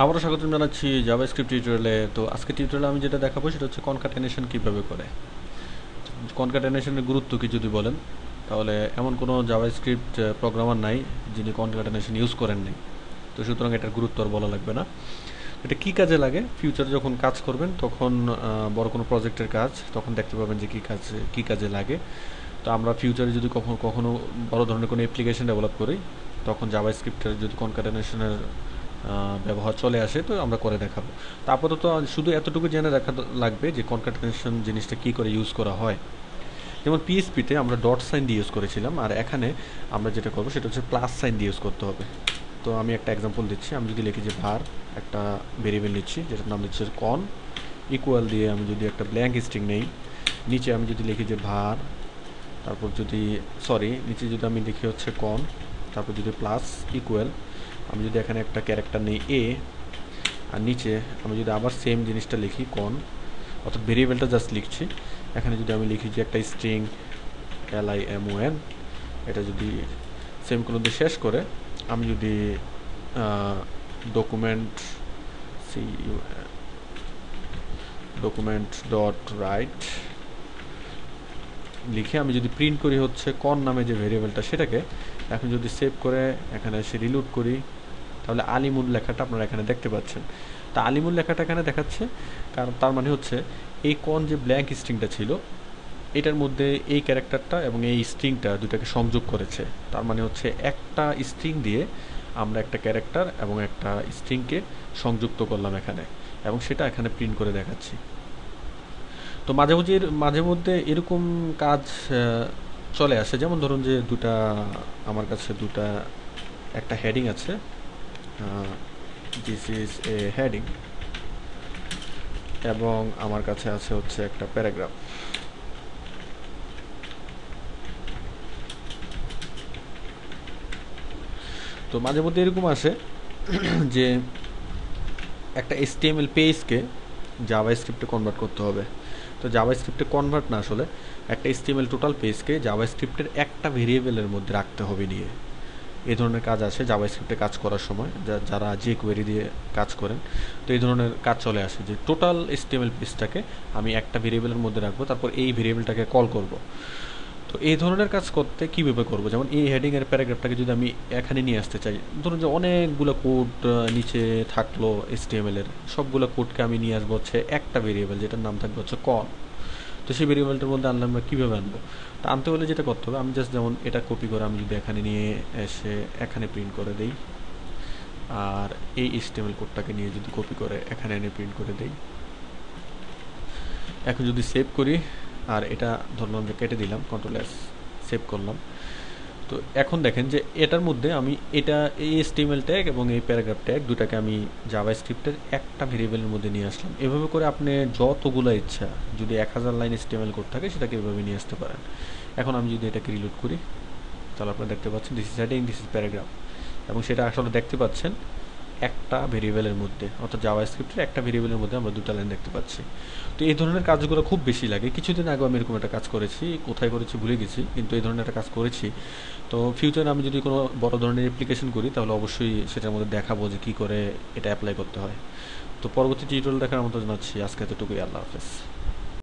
আবারও স্বাগতম জানাচ্ছি জাভাস্ক্রিপ্ট টিউটোরিয়ালে। তো আজকে টিউটোরিয়ালে আমি যেটা দেখাবো সেটা হচ্ছে কনকাটেনেশন কীভাবে করে। কনকাটেনেশনের গুরুত্ব কি যদি বলেন, তাহলে এমন কোনো জাভাস্ক্রিপ্ট প্রোগ্রামার নাই যিনি কনকাটেনেশন ইউজ করেন নাই। তো সুতরাং এটার গুরুত্ব আর বলা লাগবে না। এটা কী কাজে লাগে, ফিউচারে যখন কাজ করবেন তখন বড় কোনো প্রজেক্টের কাজ, তখন দেখতে পাবেন যে কী কাজে লাগে। তো আমরা ফিউচারে যদি কখনো কখনো বড় ধরনের কোনো অ্যাপ্লিকেশন ডেভেলপ করি, তখন জাভাস্ক্রিপ্টের যদি কনকাটেনেশনের ব্যবহার চলে আসে তো আমরা করে দেখাবো। তা আপাতত শুধু এতটুকু জেনে রাখা লাগবে যে কনকাটেনেশন জিনিসটা কী করে ইউজ করা হয়। যেমন পিএসপিতে আমরা ডট সাইন দিয়ে ইউজ করেছিলাম, আর এখানে আমরা যেটা করবো সেটা হচ্ছে প্লাস সাইন দিয়ে ইউজ করতে হবে। তো আমি একটা এক্সাম্পল দিচ্ছি। আমি যদি লিখি যে ভার একটা ভেরিয়েবল নিচ্ছি যেটার নাম হচ্ছে কন, ইকুয়াল দিয়ে আমি যদি একটা ব্ল্যাঙ্ক স্ট্রিং নেই, নিচে আমি যদি লিখি যে ভার, তারপর যদি নিচে যদি আমি লিখি হচ্ছে কন, তারপর যদি প্লাস ইকুয়াল, আমি যদি এখানে একটা ক্যারেক্টার নেই এ, আর নিচে আমি যদি আবার সেম জিনিসটা লিখি কন, অর্থাৎ ভেরিয়েবলটা জাস্ট লিখছি। এখানে যদি আমি লিখি যে একটা স্ট্রিং LIMON, এটা যদি সেম কোনো দিয়ে শেষ করে আমি যদি ডকুমেন্ট ডকুমেন্ট ডট রাইট লিখে আমি যদি প্রিন্ট করি হচ্ছে কন নামে যে ভেরিয়েবলটা, সেটাকে এখন যদি সেভ করে এখানে এসে রিলোড করি, তাহলে আলিমুল লেখাটা আপনারা এখানে দেখতে পাচ্ছেন। তা আলিমুল লেখাটা এখানে দেখাচ্ছে, কারণ তার মানে হচ্ছে এই কন যে ব্ল্যাঙ্ক স্ট্রিংটা ছিল এটার মধ্যে এই ক্যারেক্টারটা এবং এই স্ট্রিংটা দুটাকে সংযোগ করেছে। তার মানে হচ্ছে একটা স্ট্রিং দিয়ে আমরা একটা ক্যারেক্টার এবং একটা স্ট্রিংকে সংযুক্ত করলাম এখানে, এবং সেটা এখানে প্রিন্ট করে দেখাচ্ছি। তো মাঝে মধ্যে এরকম কাজ চলে আসে, যেমন ধরুন যে আমার কাছে একটা হেডিং আছে, দিস ইজ এ হেডিং, এবং আমার কাছে আছে হচ্ছে একটা প্যারাগ্রাফ। তো মাঝে মধ্যে এরকম আসে যে একটা HTML পেজকে জাভাস্ক্রিপ্টে কনভার্ট করতে হবে। তো জাভাস্ক্রিপ্টে কনভার্ট না, আসলে একটা HTML টোটাল পেজকে জাভাস্ক্রিপ্টের একটা ভেরিয়েবলের মধ্যে রাখতে হবে নিয়ে। এই ধরনের কাজ আসে জাভাস্ক্রিপ্টে কাজ করার সময়, যারা jQuery দিয়ে কাজ করেন। তো এই ধরনের কাজ চলে আসে যে টোটাল HTML পেজটাকে আমি একটা ভেরিয়েবলের মধ্যে রাখবো, তারপর এই ভেরিয়েবলটাকে কল করব। তো এই ধরনের কাজ করতে কীভাবে করবো, যেমন এই হেডিংয়ের প্যারাগ্রাফটাকে যদি আমি এখানে নিয়ে আসতে চাই, ধরুন যে অনেকগুলো কোড নিচে থাকলো HTML-এর, সবগুলো কোডকে আমি নিয়ে আসবো হচ্ছে একটা ভেরিয়েবল যেটার নাম থাকবে হচ্ছে কন। তো সেই ভেরিয়েবলটার মধ্যে আনলে আমরা কীভাবে আনবো? তা আনতে হলে যেটা করতে হবে, আমি জাস্ট যেমন এটা কপি করে আমি যদি এখানে নিয়ে এসে এখানে প্রিন্ট করে দেই, আর এই HTML কোডটাকে নিয়ে যদি কপি করে এখানে এনে প্রিন্ট করে দেই, এখন যদি সেভ করি, আর এটা ধরলাম যে কেটে দিলাম, Ctrl+S সেভ করলাম। তো এখন দেখেন যে এটার মধ্যে আমি এই HTML ট্যাগ এবং এই প্যারাগ্রাফ ট্যাগ দুটাকে আমি জাভাস্ক্রিপ্টের একটা ভেরিয়েবলের মধ্যে নিয়ে আসলাম। এভাবে করে আপনি যতগুলো ইচ্ছা, যদি 1000 লাইন HTML কোড থাকে সেটাকে এভাবে নিয়ে আসতে পারেন। এখন আমি যদি এটাকে রিলোড করি, তাহলে আপনারা দেখতে পাচ্ছেন this is heading, this is paragraph, এবং সেটা আসলে দেখতে পাচ্ছেন একটা ভেরিয়েবলের মধ্যে, অর্থাৎ জাভাস্ক্রিপ্টের একটা ভেরিয়েবলের মধ্যে আমরা দুটো লাইন দেখতে পাচ্ছি। তো এই ধরনের কাজগুলো খুব বেশি লাগে। কিছুদিন আগে আমি এরকম একটা কাজ করেছি, কোথায় করেছি ভুলে গেছি, কিন্তু এই ধরনের একটা কাজ করেছি। তো ফিউচারে আমি যদি কোনো বড় ধরনের অ্যাপ্লিকেশন করি তাহলে অবশ্যই সেটার মধ্যে দেখাবো যে কী করে এটা অ্যাপ্লাই করতে হয়। তো পরবর্তী টিউটোরিয়াল দেখার মতো জানাচ্ছি আজকে এতটুকুই। আল্লাহ হাফেজ।